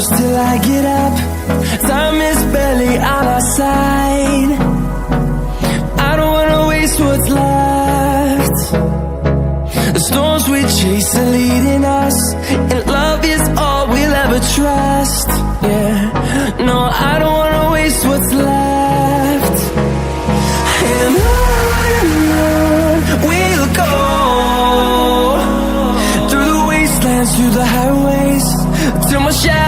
close till I get up. Time is barely on our side. I don't wanna waste what's left. The storms we chase are leading us, and love is all we'll ever trust. Yeah, no, I don't wanna waste what's left. And on we'll go, through the wastelands, through the highways, till my shadow